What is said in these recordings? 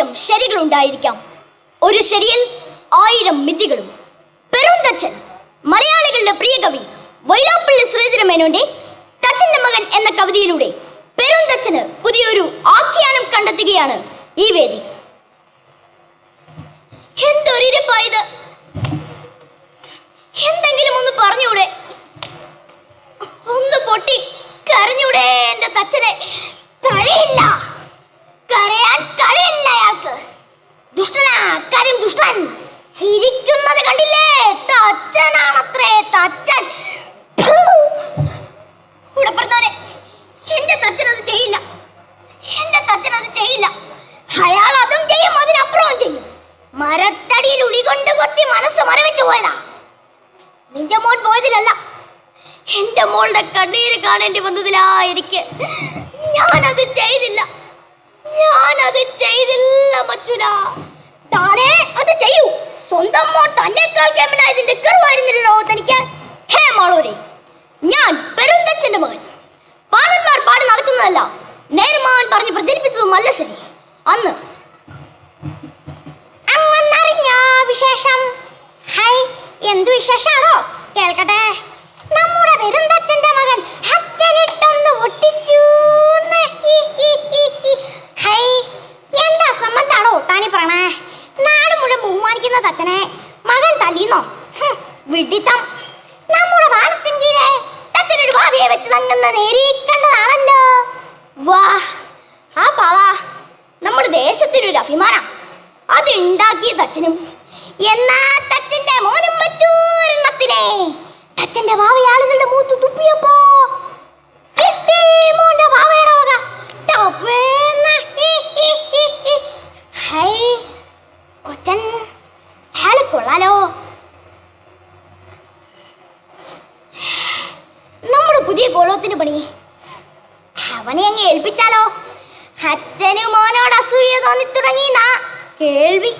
1000 ശരികളുണ്ടായിരിക്കാം, ഒരു ശരിയിൽ 1000 മിഥ്യകളും. പെരുന്തച്ചൻ മലയാളികളുടെ പ്രിയ കവി വൈലോപ്പിള്ളി ശ്രീധരമേനോന്റെ തച്ചന്റെ മകൻ എന്ന കവിതയിലൂടെ പെരുന്തച്ചന് പുതിയൊരു ആഖ്യാനം കണ്ടെത്തുകയാണ് ഈ വേദി. എന്തൊരിപ്പായത്, എന്തെങ്കിലും ഒന്ന് പറഞ്ഞൂടെ, ഒന്ന് പൊട്ടി കരഞ്ഞൂടെ എന്റെ തച്ചനെ? കഴിയില്ല, കരയാൻ കഴിയില്ല അയാൾക്ക്. ദുഷ്ടനാ, കാര്യം ദുഷ്ടൻ. ഇരിക്കുന്നത് കണ്ടില്ലേ, തച്ചനാണത്രേ തച്ചൻ. ഇവിടെ പറഞ്ഞോനെ, എന്റെ തച്ചനത് ചെയ്യില്ല, എന്റെ തച്ചനത് ചെയ്യില്ല. അയാൾ അതും ചെയ്യും, അതിനപ്പുറവും ചെയ്യും. മരത്തടിയിൽ ഉളി കൊണ്ട് കൊത്തി മനസ്സ് മരവിച്ചു പോയതാ. നിന്റെ മോൻ പോയതിലല്ല, എന്റെ മോളുടെ കണ്ണീര് കാണേണ്ടി വന്നതിലാ എനിക്ക്. ഞാനത് ചെയ്തില്ല, ഞാനത് ചെയ്തില്ല മച്ചുന. താനേ അത് ചെയ്യൂ. സ്വന്തം മോൻ തന്നെക്കാൾ കേമനായതിന്റെ കറുവായിരുന്നില്ലല്ലോ തനിക്ക്. ഹേ മാളൂരെ, ഞാൻ പെരുന്തച്ചന്റെ മകൻ. പാണന്മാർ പാടി നടക്കുന്നതല്ല, നേരുമാൻ പറഞ്ഞ് പ്രചരിപ്പിച്ചതുമല്ല ശരി. അന്ന് അങ്ങറിഞ്ഞ വിശേഷം. ഹൈ, എന്ത് വിശേഷാണോ? കേൾക്കട്ടെ. നമ്മുടെ പെരുന്തച്ചന്റെ മകൻ അച്ഛനിട്ടൊന്ന് ഒട്ടിച്ചു. ഹൈ, എന്താ സംബന്ധാണോ താനി പറയണേ? നാട് മുഴുവൻ ബഹുമാനിക്കുന്ന തച്ചനെ മകൻ തല്ലിന്നോ? വിഡിത്തം. നമ്മുടെ വാലത്തിൻ കീഴെ തച്ചനൊരു ഭാവിയെ വെച്ച് തങ്ങുന്ന നേരിക്കണ്ടതാണല്ലോ. വാ, ആ പാവാ നമ്മുടെ ദേശത്തിനൊരു അഭിമാനം. അതുണ്ടാക്കിയ തച്ചനും എന്നാ തച്ചന്റെ മോനും വെച്ചൂരണത്തിനെ തച്ചന്റെ ഭാവി ആളുകളുടെ മൂത്ത് തുപ്പിയപ്പോ കിട്ടി മോന്റെ ഭാവയുടെ വക. ഹൈ, കൊച്ചൻ അയാള് കൊള്ളാലോ. നമ്മുടെ പുതിയ കോളത്തിന് പണി അവനെ അങ്ങ് ഏൽപ്പിച്ചാലോ? അച്ഛന് മോനോട് അസൂയ തോന്നി തുടങ്ങിയെന്നാ കേൾവി.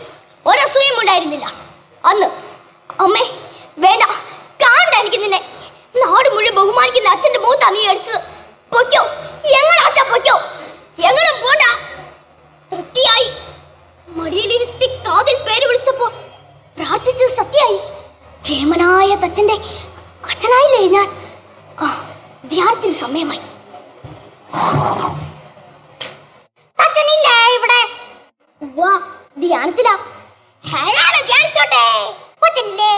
ഒരസൂയം ഉണ്ടായിരുന്നില്ല അന്ന്. അമ്മേ വേണ്ട, കാണണ്ട എനിക്ക് നിന്നെ. നാട് മുഴുവൻ ബഹുമാനിക്കുന്ന അച്ഛന്റെ മൂത്താ നീ അടിച്ചത്. പൊയ്ക്കോ, എങ്ങനെ അച്ഛ പൊയ്ക്കോ, എങ്ങനെ പോണ്ട. തൃപ്തിയായി. മടിയിലിരുത്തി കാതിൽ പേര് വിളിച്ചപ്പോ പ്രാർത്ഥിച്ചത് സത്യായി. കേമനായ തച്ചന്റെ അച്ഛനായില്ലേ ഞാൻ. ധ്യാനത്തിന് സമയമായി. തച്ചനില്ലേ ഇവിടെ? വാ, ധ്യാനത്തിലാ. ധ്യാനിച്ചോട്ടെ. കൊച്ചനില്ലേ?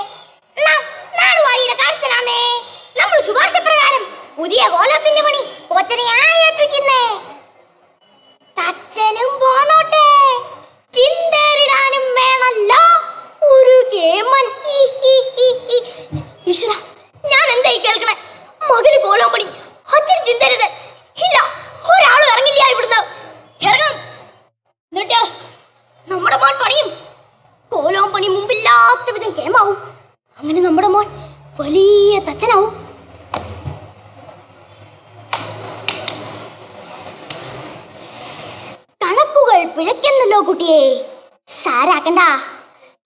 നാടുവാഴിയുടെ കാര്യസ്ഥനാന്നേ. നമ്മൾ ശുപാർശ പ്രകാരം പുതിയ കോലത്തിന്റെ പണി കൊച്ചനെ ഏൽപ്പിക്കുന്നേ. തച്ചനും പോന്നോട്ടെ, ചിന്തരിടാനും വേണല്ലോ ഒരു കേമൻ. ഈശ്വര, ഞാൻ എന്തായി കേൾക്കണേ? മകന് കോലം പണി, അച്ഛന് ചിന്തരിടൻ. ഇല്ല, ഒരാളും ഇറങ്ങില്ല ഇവിടുന്ന്. ഇറങ്ങും, എന്നിട്ട് നമ്മുടെ മോൻ പണിയും. കോലവും പണി മുമ്പില്ലാത്ത വിധം കേമാവും. അങ്ങനെ നമ്മുടെ മോൻ വലിയ തച്ചനാവും. കണക്കുകൾ പിഴയ്ക്കുന്നല്ലോ കുട്ടിയെ. സാരാക്കണ്ട.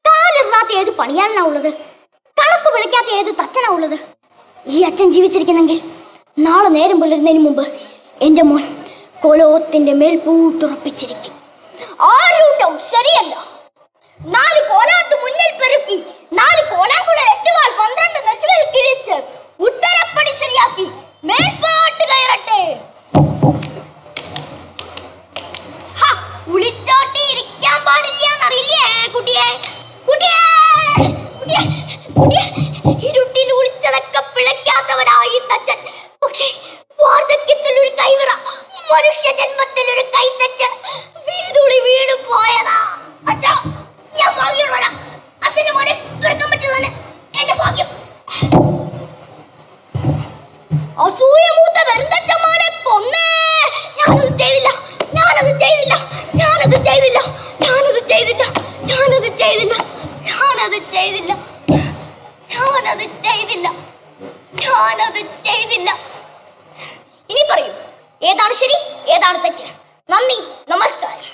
കാലിറാത്ത ഏത് പണിയാളനാ ഉള്ളത്? കണക്ക് പിഴയ്ക്കാത്ത ഏത് തച്ചനാ ഉള്ളത്? ഈ അച്ഛൻ ജീവിച്ചിരിക്കുന്നെങ്കിൽ നാളെ നേരം പുലരുന്നതിന് മുമ്പ് എന്റെ മോൻ കോലോത്തിന്റെ മേൽപൂട്ടുറപ്പിച്ചിരിക്കും. ആരൂട്ടം ശരിയല്ല. 4 കോലാത്ത് മുന്നിൽ പെരുക്കി, 4 കോലാങ്കുഴ 8 കാൽ 12 നെച്ചുകൾ കിഴിച്ച് ഉത്തരപ്പടി ശരിയാക്കി മേൽപോട്ട് കയറട്ടെ. ഉളിച്ചോട്ടി ഇരിക്കാൻ പാടില്ലന്നറിയില്ലേ കുട്ടിയെ? കുട്ടിയെ, ഇരുട്ടിൽ ഒളിച്ചതൊക്കെ പിഴയ്ക്കാത്തവനായി തച്ചൻ. പക്ഷേ വാർദ്ധക്യത്തിൽ ഒരു കൈവിറ, മനുഷ്യ ജന്മത്തിൽ ഒരു കൈത്തച്ച് വീതുളി വീണ് പോയതാ. അച്ഛാ, ഞാൻ ഭാഗ്യമുള്ളവനാ. അച്ഛന്റെ മോനെ തുറക്കാൻ പറ്റുന്നതാണ് എന്റെ ഭാഗ്യം. അസൂയമൂത്ത വെറുന്തച്ഛന്മാരെ കൊന്നേ. ഞാനത് ചെയ്തില്ല, ഞാനത് ചെയ്തില്ല, ഞാനത് ചെയ്തില്ല, ഞാനത് ചെയ്തില്ല, ഞാനത് ചെയ്തില്ല, ഞാനത് ചെയ്തില്ല, ഞാനത് ചെയ്തില്ല, ഞാനത് ചെയ്തില്ല. ഇനി പറയൂ, ഏതാണ് ശരി, ഏതാണ് തെറ്റ്? നന്ദി, നമസ്കാരം.